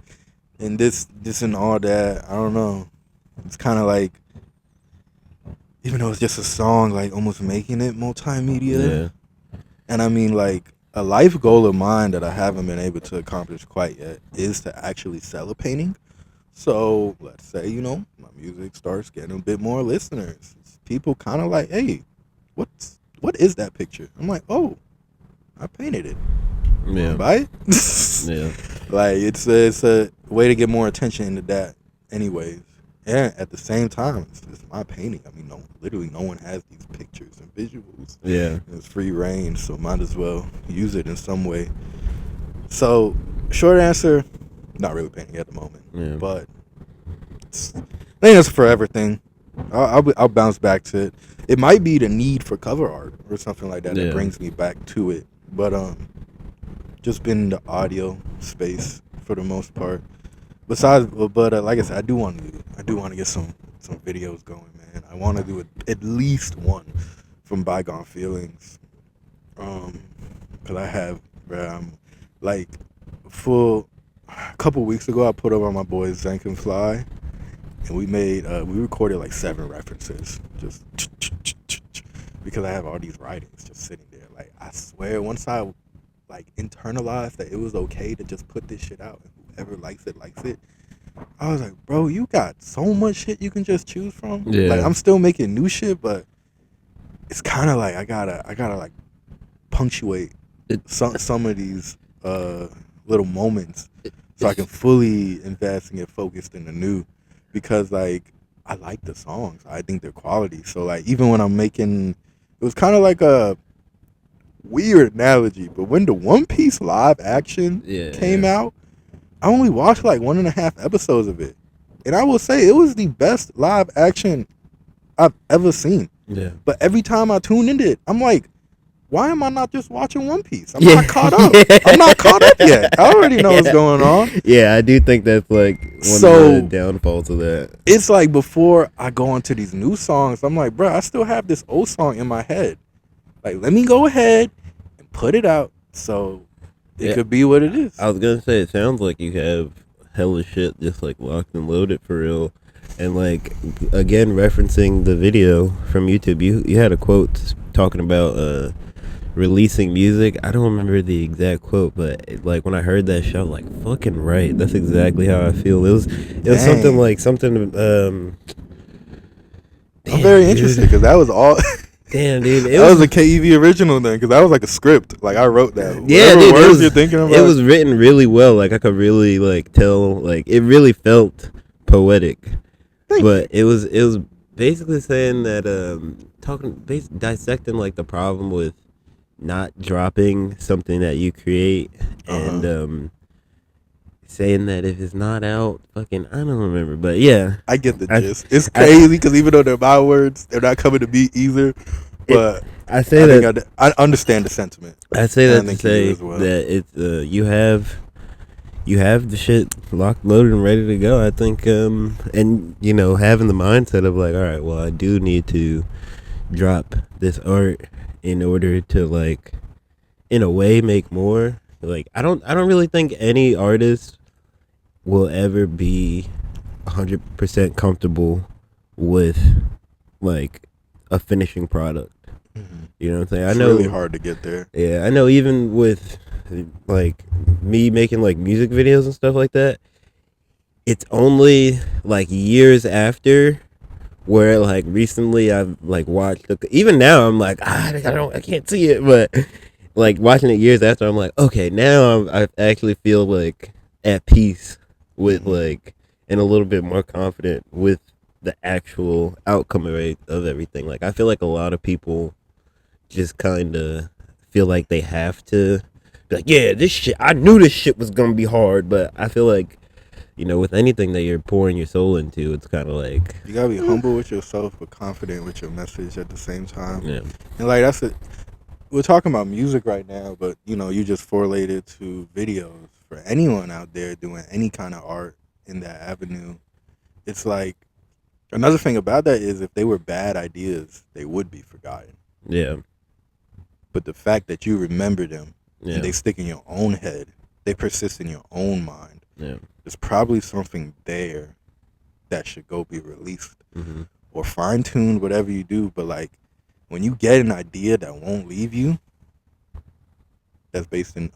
B: and this and all that. I don't know. It's kind of like, even though it's just a song, like almost making it multimedia. Yeah. And I mean, like, a life goal of mine that I haven't been able to accomplish quite yet is to actually sell a painting. So let's say, my music starts getting a bit more listeners. People kind of like, hey, what is that picture? I'm like, oh, I painted it.
A: Yeah.
B: Buy it?
A: Yeah.
B: Like it's a way to get more attention into that, anyways. And at the same time, it's my painting. I mean, literally, no one has these pictures and visuals.
A: Yeah.
B: It's free range, so might as well use it in some way. So, short answer, not really painting at the moment,
A: Yeah.
B: but I think it's a forever thing. I'll bounce back to it. It might be the need for cover art or something like that
A: Yeah.
B: that brings me back to it. But just been in the audio space for the most part. Besides, but like I said, I do want to get some videos going, man. I want to do at least one from Bygone Feelings. Cause I have, like, full. A couple weeks ago, I put up on my boy Zank and Fly, and we recorded like 7 references, just because I have all these writings just sitting there. Like, I swear, once I like internalized that it was okay to just put this shit out, and whoever likes it, I was like, bro, you got so much shit you can just choose from.
A: Yeah.
B: Like, I'm still making new shit, but it's kind of like I gotta like punctuate some of these little moments so I can fully invest and get focused in the new, because like I like the songs. I think they're quality. So like even when I'm making, it was kind of like a weird analogy, but when the One Piece live action came out, I only watched like 1.5 episodes of it, and I will say it was the best live action I've ever seen.
A: Yeah.
B: But every time I tune into it, I'm like, why am I not just watching One Piece? I'm not caught up. I'm not caught up yet. I already know what's going on.
A: Yeah, I do think that's like one of the downfalls of that.
B: It's like before I go into these new songs, I'm like, bro, I still have this old song in my head. Like, let me go ahead and put it out so it could be what it is.
A: I was gonna say, it sounds like you have hella shit just like locked and loaded for real. And like, again, referencing the video from YouTube, you had a quote talking about releasing music. I don't remember the exact quote, but like when I heard that shit, I was like, fucking right. That's exactly how I feel. It was something like I'm
B: very interested, because that was all.
A: Damn, dude,
B: that was a KEV original then, because that was like a script. Like, I wrote that.
A: Yeah, dude,
B: words you're thinking about.
A: It was written really well. Like, I could really like tell. Like, it really felt poetic. But it was basically saying that dissecting like the problem with not dropping something that you create, and saying that if it's not out, fucking, I don't remember, but yeah,
B: I get the gist. It's crazy because even though they're my words, they're not coming to me either. But I understand the sentiment.
A: I say that to say that it's you have the shit locked, loaded, and ready to go. I think, and having the mindset of like, all right, well, I do need to drop this art in order to like, in a way, make more. Like, I don't really think any artist will ever be 100% comfortable with like a finishing product.
B: Mm-hmm.
A: You know what I'm saying?
B: It's really hard to get there.
A: Yeah, I know. Even with like me making like music videos and stuff like that, it's only like years after where like recently I've like watched even now I'm like, I can't see it, but like watching it years after, I'm like, okay, now I actually feel like at peace with like, and a little bit more confident with the actual outcome of everything. Like, I feel like a lot of people just kind of feel like they have to be like, yeah, this shit, I knew this shit was gonna be hard. But I feel like, with anything that you're pouring your soul into, it's kind of like,
B: you gotta be humble with yourself but confident with your message at the same time.
A: Yeah.
B: And like, that's it. We're talking about music right now, but you just correlated to videos. For anyone out there doing any kind of art in that avenue, it's like, another thing about that is if they were bad ideas, they would be forgotten.
A: Yeah.
B: But the fact that you remember them, and they stick in your own head, they persist in your own mind.
A: Yeah.
B: There's probably something there that should go be released, or fine-tuned, whatever you do. But like, when you get an idea that won't leave you, that's based in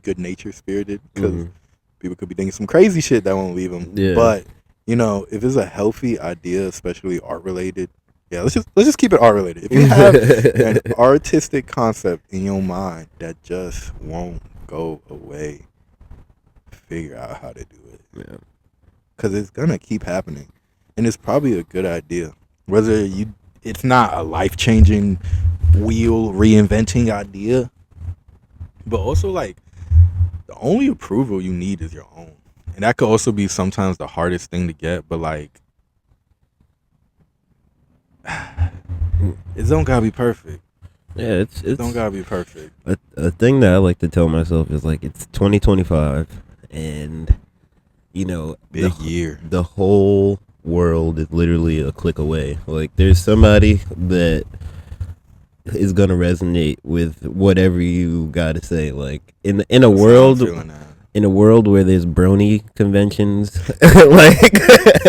B: good nature spirited, because
A: Mhm.
B: people could be thinking some crazy shit that won't leave them.
A: Yeah.
B: But if it's a healthy idea, especially art related, yeah, let's just keep it art related. If you have an artistic concept in your mind that just won't go away, figure out how to do it,
A: Yeah.
B: because it's gonna keep happening, and it's probably a good idea. Whether it's not a life changing, wheel reinventing idea, but also like the only approval you need is your own, and that could also be sometimes the hardest thing to get. But like, it don't gotta be perfect.
A: Yeah,
B: It don't gotta be perfect.
A: a thing that I like to tell myself is like it's 2025, and
B: Big year.
A: the whole world is literally a click away. Like there's somebody that is gonna resonate with whatever you gotta say. Like in a
B: That's how I'm
A: world
B: feeling now.
A: in a world where there's brony conventions, like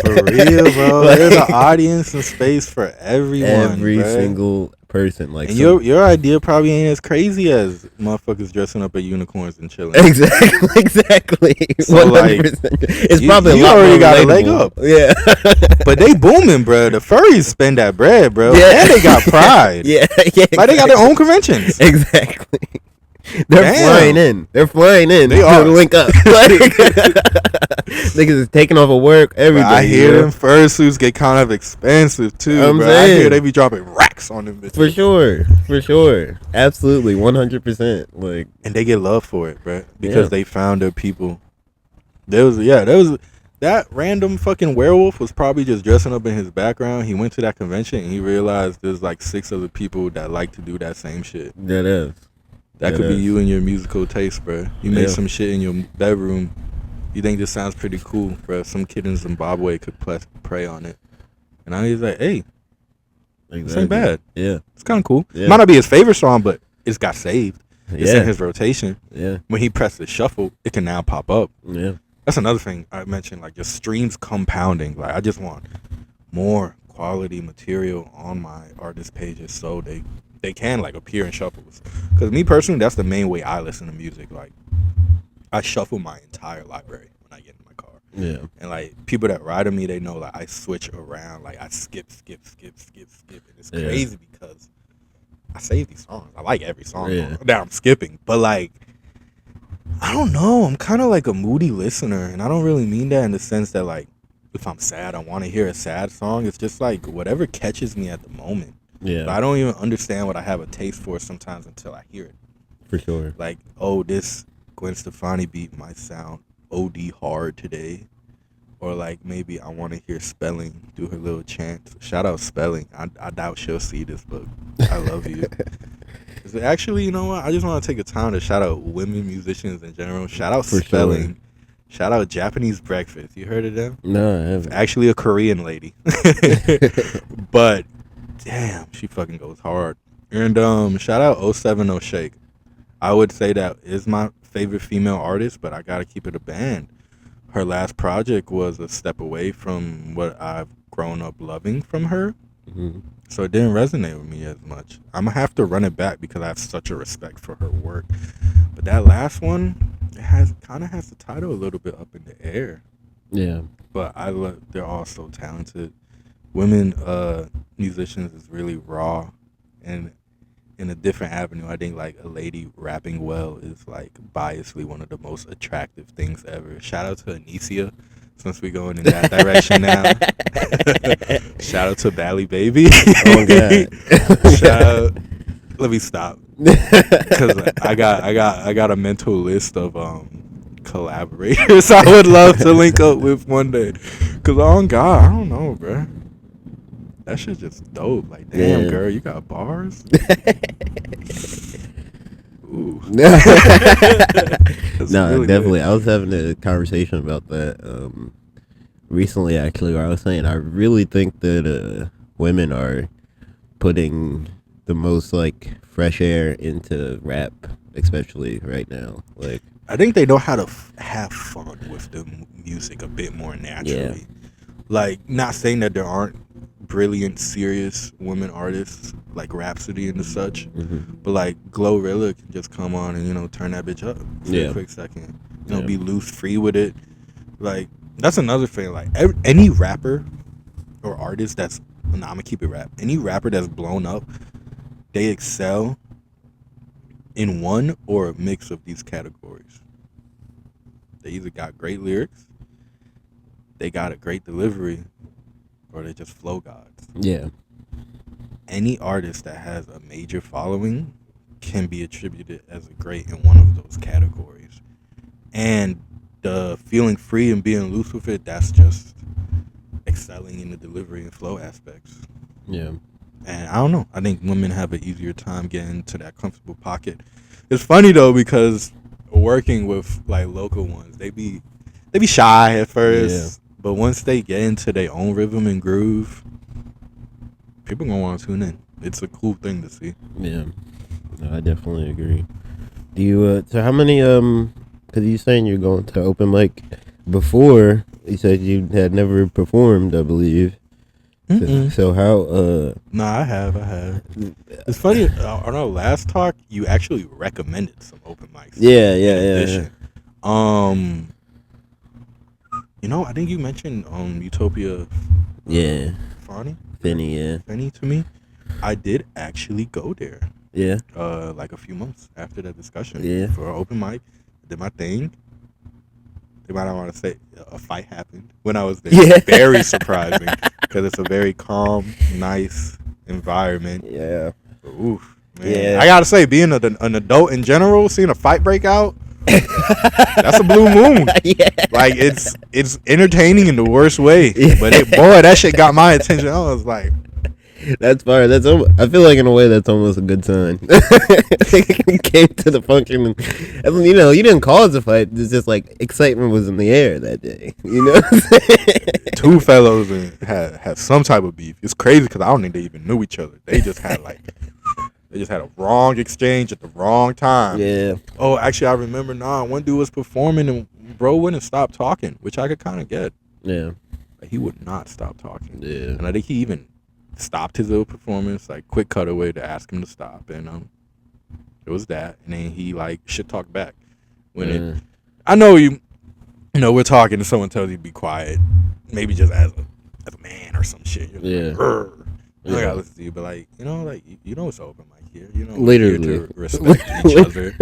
B: For real, bro.
A: like,
B: There's an audience and space for everyone.
A: every
B: bruh.
A: single person. Like
B: And
A: some-
B: your idea probably ain't as crazy as motherfuckers dressing up as unicorns and chilling.
A: exactly.
B: So, like,
A: 100%. It's
B: you-
A: probably a
B: you
A: lot
B: already
A: more
B: got a leg
A: relatable.
B: up.
A: Yeah.
B: But they booming, bro. The furries spend that bread, bro.
A: Yeah.
B: And they got pride.
A: yeah.
B: Like they got their own conventions.
A: Exactly. They're
B: Damn.
A: flying in. They're flying in.
B: They
A: to
B: are.
A: link up. Like, niggas is taking off of work every
B: But
A: day.
B: I hear
A: you know?
B: them fursuits get kind of expensive too,
A: I'm
B: bro. I hear
A: saying.
B: they be dropping racks on them bitches.
A: For sure, absolutely, 100%. Like,
B: And they get love for it, bro, because
A: Yeah.
B: they found their people. There was that random fucking werewolf was probably just dressing up in his background. He went to that convention and he realized there's like 6 other people that like to do that same shit.
A: that is.
B: That
A: It
B: could be
A: is.
B: you and your musical taste, bro. You made
A: Yeah.
B: some shit in your bedroom. You think this sounds pretty cool, bro? Some kid in Zimbabwe could prey on it. And I was like, hey, this ain't bad.
A: Yeah,
B: It's kind of cool.
A: Yeah.
B: Might not be his favorite song, but it's got saved. It's
A: yeah,
B: in his rotation.
A: yeah,
B: When he presses shuffle, it can now pop up.
A: yeah.
B: That's another thing I mentioned, like just streams compounding. Like I just want more quality material on my artist pages so they can like appear in shuffles. Because me personally, that's the main way I listen to music. Like I shuffle my entire library when I get in my car.
A: Yeah,
B: And like people that ride with me, they know like I switch around. Like I skip. And it's
A: Yeah.
B: crazy because I save these songs. I like every song
A: Yeah.
B: that I'm skipping. But like I don't know. I'm kind of like a moody listener, and I don't really mean that in the sense that like if I'm sad, I want to hear a sad song. It's just like whatever catches me at the moment.
A: yeah,
B: But I don't even understand what I have a taste for sometimes until I hear it.
A: for sure.
B: Like, oh, this Gwen Stefani beat might sound OD hard today. Or like maybe I want to hear Spelling do her little chant. Shout out Spelling. I doubt she'll see this, but I love you. Actually, you know what? I just want to take a time to shout out women musicians in general. Shout out
A: For
B: Spelling.
A: sure.
B: Shout out Japanese Breakfast. You heard of them?
A: No, I haven't.
B: Actually, a Korean lady. But damn, she fucking goes hard. And shout out 070 Shake. I would say that is my favorite female artist, but I gotta keep it a band. Her last project was a step away from what I've grown up loving from her.
A: Mhm.
B: So it didn't resonate with me as much. I'm gonna have to run it back because I have such a respect for her work. But that last one, it kind of has the title a little bit up in the air.
A: Yeah,
B: But I love, they're all so talented. Women musicians is really raw, and in a different avenue. I think like a lady rapping well is like biasly one of the most attractive things ever. Shout out to Anicia, since we're going in that direction now. Shout out to Bally Baby.
A: Oh God.
B: Shout out. Let me stop because I got a mental list of collaborators I would love to link up with one day. Cause on God, I don't know, bro. That shit just dope. Like, damn,
A: Yeah.
B: girl, you got bars. Ooh.
A: No,
B: That's really
A: definitely.
B: good.
A: I was having a conversation about that recently, actually, where I was saying I really think that women are putting the most like fresh air into rap, especially right now. Like,
B: I think they know how to have fun with the music a bit more naturally. Like, not saying that there aren't brilliant, serious women artists like Rhapsody and such.
A: Mm-hmm.
B: But like Glorilla can just come on and, you know, turn that bitch up for
A: Yeah.
B: a quick second. You know,
A: Yeah.
B: be loose, free with it. Like, that's another thing. Like, any rapper or artist that's, I'm gonna keep it rap. Any rapper that's blown up, they excel in one or a mix of these categories. They either got great lyrics, they got a great delivery, or they just flow gods.
A: Yeah.
B: Any artist that has a major following can be attributed as a great in one of those categories. And the feeling free and being loose with it, that's just excelling in the delivery and flow aspects.
A: Yeah.
B: And I don't know. I think women have an easier time getting to that comfortable pocket. It's funny though, because working with like local ones, they be shy at first, but once they get into their own rhythm and groove, people gonna want to tune in. It's a cool thing to see.
A: Yeah. No, I definitely agree. Do you so how many because you saying you're going to open mic before, you said you had never performed, I believe. So how
B: No, I have. It's funny, on our last talk you actually recommended some open mics.
A: Yeah.
B: You know, I think you mentioned Utopia
A: Yeah.
B: Fanny to me. I did actually go there.
A: Yeah.
B: Like a few months after that discussion.
A: Yeah.
B: For an open mic. Did my thing. They might not want to say a fight happened when I was there.
A: Yeah.
B: Very surprising because it's a very calm, nice environment.
A: Yeah.
B: But oof, man.
A: Yeah.
B: I gotta say, being an adult in general, seeing a fight break out, that's a blue moon.
A: Yeah.
B: Like it's entertaining in the worst way.
A: Yeah.
B: But boy, that shit got my attention. I was like,
A: That's fire. I feel like in a way that's almost a good sign. Came to the function, and you know, you didn't cause a fight. It's just like excitement was in the air that day. You know,
B: two fellows had some type of beef. It's crazy because I don't think they even knew each other. They just had a wrong exchange at the wrong time.
A: Yeah.
B: Oh, actually, I remember now. One dude was performing and bro wouldn't stop talking, which I could kind of get.
A: Yeah.
B: Like, he would not stop talking.
A: Yeah.
B: And I think he even stopped his little performance, like quick cutaway to ask him to stop, and it was that, and then he like shit talked back. When I know you know we're talking, and someone tells you to be quiet, maybe just as a man or some shit. You're like, I gotta listen to you, but like you know it's open mic here. You know,
A: literally
B: we're here to respect each other.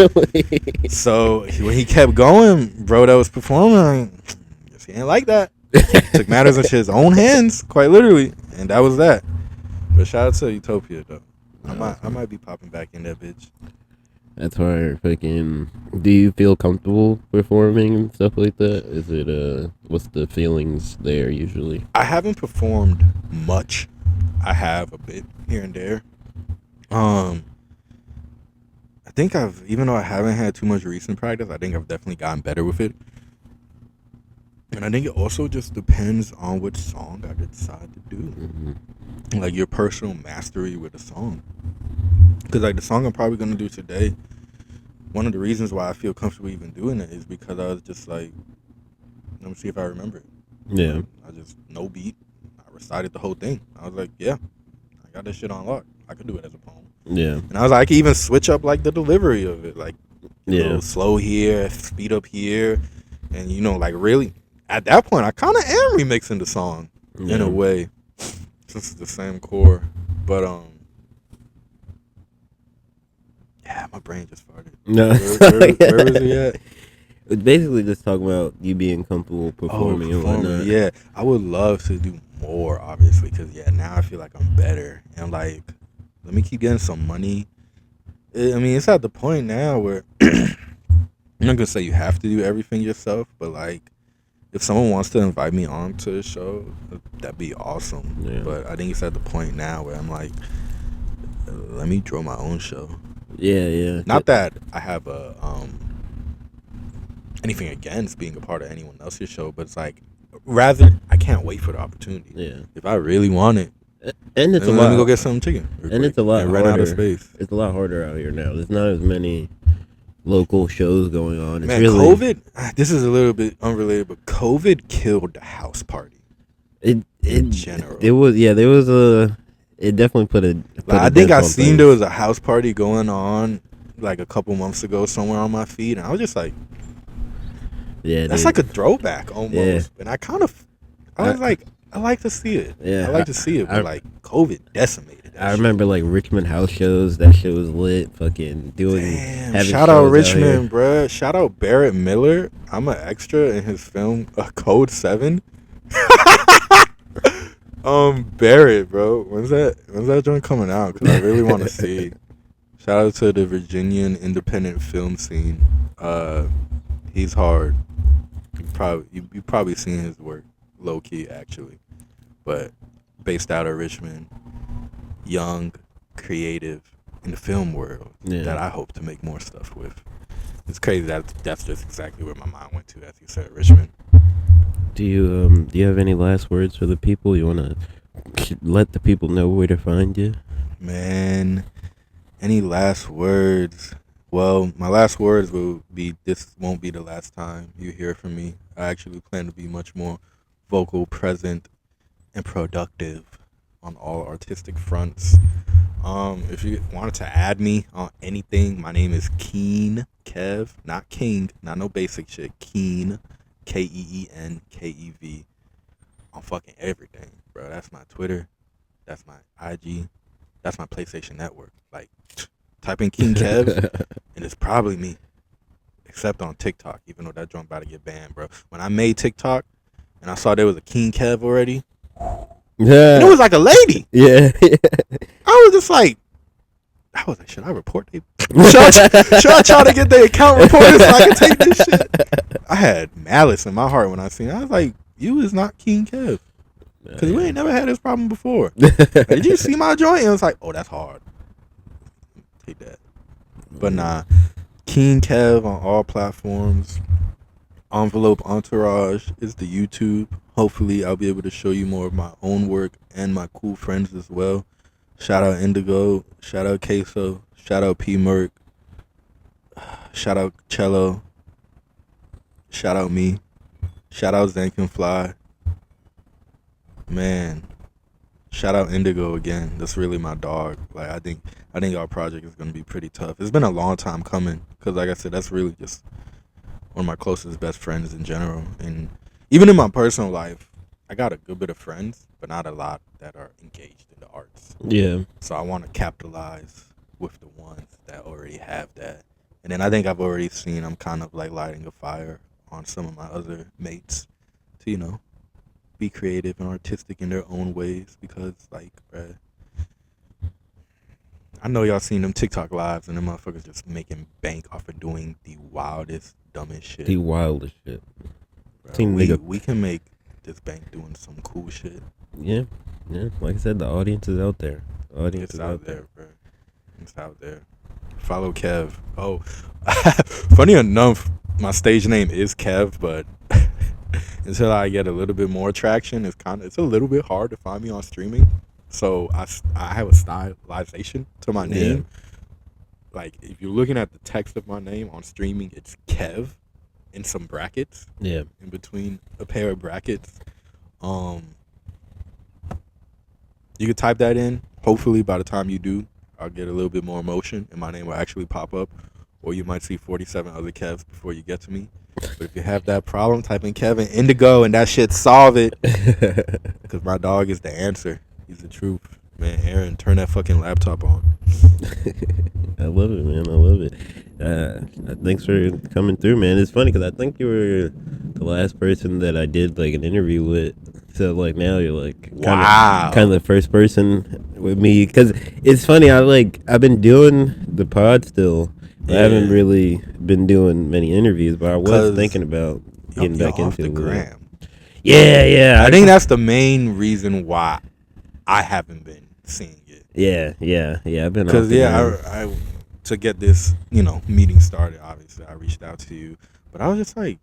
B: So when he kept going, bro, that was performing, I guess he ain't like that. Took matters into his own hands, quite literally, and that was that. But shout out to Utopia though. I might be popping back in that bitch.
A: That's hard. Fucking. Do you feel comfortable performing and stuff like that? Is it what's the feelings there usually?
B: I haven't performed much. I have a bit here and there. I think even though I haven't had too much recent practice, I think I've definitely gotten better with it. And I think it also just depends on which song I decide to do.
A: Mm-hmm.
B: Like your personal mastery with a song. Because like the song I'm probably going to do today, one of the reasons why I feel comfortable even doing it is because I was just like, let me see if I remember it.
A: Yeah.
B: I just, no beat. I recited the whole thing. I was like, yeah, I got this shit on lock. I could do it as a poem.
A: Yeah.
B: And I was like, I could even switch up like the delivery of it. Like, a
A: Yeah.
B: little slow here, speed up here. And, you know, like really, at that point, I kind of am remixing the song in a way. Since it's the same core. But, yeah, my brain just farted.
A: No.
B: Where was he at?
A: It's basically just talking about you being comfortable performing and whatnot.
B: Yeah, I would love to do more, obviously, because, yeah, now I feel like I'm better. And, like, let me keep getting some money. I mean, it's at the point now where I'm not going to say you have to do everything yourself, but, like, if someone wants to invite me on to the show, that'd be awesome.
A: Yeah.
B: But I think it's at the point now where I'm like, let me draw my own show.
A: Yeah.
B: Not that I have anything against being a part of anyone else's show, but it's like, rather, I can't wait for the opportunity.
A: Yeah.
B: If I really want it,
A: and it's a lot.
B: let me go get some chicken.
A: And it's a lot
B: and
A: harder.
B: run out of space.
A: It's a lot harder out here now. There's not as many local shows going on. It's
B: Man,
A: really,
B: COVID, this is a little bit unrelated, but COVID killed the house party.
A: It
B: in general.
A: It was there was a. It definitely put a.
B: Like, I think I seen there was a house party going on like a couple months ago somewhere on my feed, and I was just like,
A: yeah,
B: that's like a throwback almost.
A: Yeah.
B: And I was like, I like to see it.
A: Yeah,
B: I like to see it, but like COVID decimated that
A: I
B: shit.
A: remember like Richmond house shows. That shit was lit. Fucking doing.
B: Damn, shout out Richmond, bruh. Shout out Barrett Miller. I'm an extra in his film Code 7. Barrett, bro. When's that joint coming out? Because I really want to see. Shout out to the Virginian independent film scene. He's hard. You probably seen his work, low key actually, but based out of Richmond, young, creative in the film world that I hope to make more stuff with. It's crazy that that's just exactly where my mind went to as you said, Richmond.
A: Do you have any last words for the people? You want to let the people know where to find you?
B: Man, any last words? Well, my last words will be, this won't be the last time you hear from me. I actually plan to be much more vocal, present, and productive on all artistic fronts. If you wanted to add me on anything, my name is Keen Kev, not King, not no basic shit. Keen, KEENKEV, on fucking everything, bro. That's my Twitter, that's my IG, that's my PlayStation Network. Like, type in King Kev, and it's probably me. Except on TikTok, even though that joint about to get banned, bro. When I made TikTok and I saw there was a King Kev already,
A: Yeah,
B: and it was like a lady.
A: Yeah.
B: I was just like, should I report it? Should I try to get the account reported so I can take this shit? I had malice in my heart when I seen it. I was like, you is not King Kev. Because we ain't never had this problem before. Like, did you see my joint? And it was like, oh, that's hard. Take that. But nah, King Kev on all platforms. Envelope Entourage is the YouTube. Hopefully I'll be able to show you more of my own work and my cool friends as well. Shout out Indigo, shout out Queso, shout out P Merc, shout out Cello, shout out me, shout out Zankin Fly. Man, shout out Indigo again. That's really my dog. Like, I think our project is gonna be pretty tough. It's been a long time coming, because like I said, that's really just one of my closest best friends in general. And even in my personal life, I got a good bit of friends, but not a lot that are engaged in the arts.
A: Yeah.
B: So I want to capitalize with the ones that already have that. And then I think I've already seen I'm kind of like lighting a fire on some of my other mates to, you know, be creative and artistic in their own ways. Because, like, bruh, I know y'all seen them TikTok lives and them motherfuckers just making bank off of doing the wildest, dumbest shit.
A: The wildest shit.
B: Bruh, we can make this bank doing some cool shit.
A: Yeah. Like I said, the audience is out there. The audience
B: It's
A: is
B: out there, bro. It's out there. Follow Kev. Oh, funny enough, my stage name is Kev, but until I get a little bit more traction, it's a little bit hard to find me on streaming. So I have a stylization to my name. Like, if you're looking at the text of my name on streaming, it's Kev in some brackets.
A: Yeah.
B: In between a pair of brackets. You could type that in. Hopefully, by the time you do, I'll get a little bit more emotion and my name will actually pop up. Or you might see 47 other Kevs before you get to me. But if you have that problem, type in Kevin Indigo and that shit solve it. Because my dog is the answer. He's the truth. Man, Aaron, turn that fucking laptop on.
A: I love it, man. I love it. Thanks for coming through, man. It's funny because I think you were the last person that I did like an interview with. So like now you're like kind of the first person with me, because it's funny. I've been doing the pod still. I haven't really been doing many interviews, but I was thinking about getting back into
B: the
A: it.
B: gram.
A: Yeah.
B: I think that's the main reason why I haven't been seeing it.
A: Yeah. I've been
B: because I to get this meeting started. Obviously, I reached out to you, but I was just like,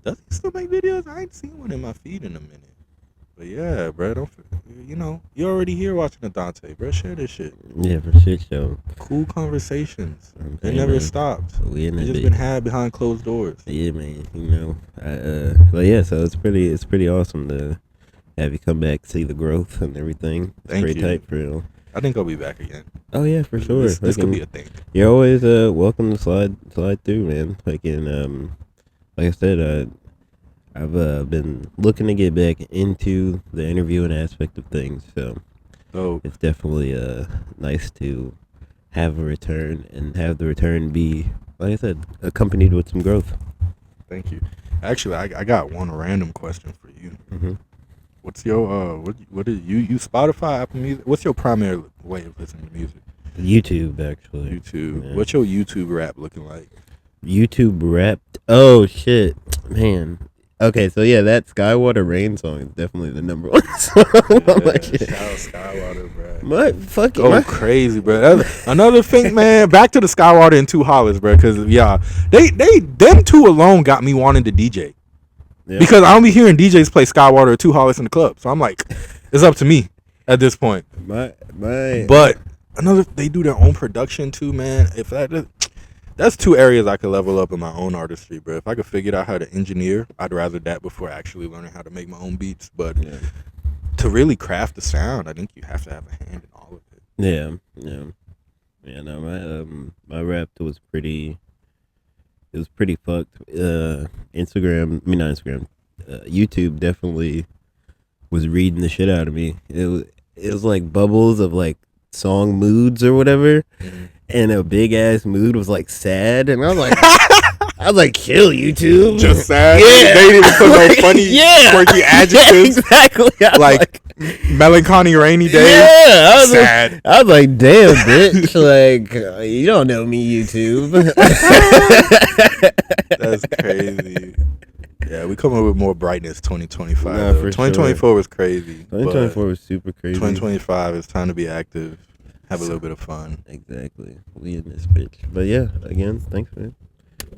B: does he still make videos? I ain't seen one in my feed in a minute. But yeah, bro, you're already here watching the Dante, bro. Share this shit.
A: Yeah, for shit show.
B: Cool conversations.
A: Okay,
B: they never
A: man.
B: stopped.
A: We
B: They just been had behind closed doors.
A: Yeah, man. But yeah, so it's pretty awesome to have you come back, see the growth and everything. It's
B: Thank
A: pretty
B: you.
A: tight for real.
B: I think I'll be back again.
A: Oh yeah, for sure.
B: This could be a thing.
A: You're always welcome to slide through, man. Like I said, I've been looking to get back into the interviewing aspect of things, so
B: So
A: it's definitely nice to have a return and have the return be, like I said, accompanied with some growth.
B: thank you. Actually, I got one random question for you.
A: Mm-hmm.
B: What's your what is you Spotify, Apple Music? What's your primary way of listening to music?
A: YouTube, actually.
B: YouTube.
A: Yeah.
B: What's your YouTube rap looking like?
A: YouTube rap. Oh shit, man. Okay, so yeah, that Skywater Rain song is definitely the number one song.
B: Shout out Skywater, bro.
A: What fucking
B: Go crazy, bro. Another thing, man. Back to the Skywater and Two Hollers, bro. Because them two alone got me wanting to DJ.
A: Yeah.
B: Because I don't be hearing DJs play Skywater or Two Hollers in the club. So I'm like, it's up to me at this point.
A: my
B: But they do their own production too, man. If that's two areas I could level up in my own artistry, bro. If I could figure out how to engineer, I'd rather that before actually learning how to make my own beats. But
A: yeah.
B: to really craft the sound, I think you have to have a hand in all of it.
A: Yeah. No, my rap was pretty. It was pretty fucked. Instagram, I mean not Instagram. YouTube definitely was reading the shit out of me. It was like bubbles of like song moods or whatever, and a big ass mood was like sad, and I was like, chill, YouTube.
B: Just sad.
A: Yeah.
B: They didn't even put no
A: Like,
B: funny,
A: yeah.
B: quirky adjectives.
A: Exactly. I was
B: Like melancholy rainy days.
A: yeah, I was
B: Sad.
A: I was like, damn, bitch. Like, you don't know me, YouTube.
B: That's crazy. Yeah, we come up with more brightness 2025.
A: Nah,
B: though.
A: for
B: 2024 was crazy.
A: 2024 was super crazy.
B: 2025 is time to be active, have a little bit of fun.
A: Exactly. We in this bitch. But yeah, again, thanks, man.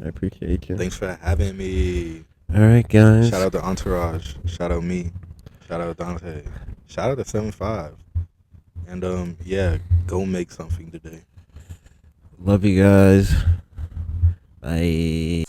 A: I appreciate you.
B: Thanks for having me.
A: All right, guys.
B: Shout out to Entourage. Shout out me. Shout out Dante. Shout out to 7-5. And yeah, go make something today.
A: Love you guys. Bye.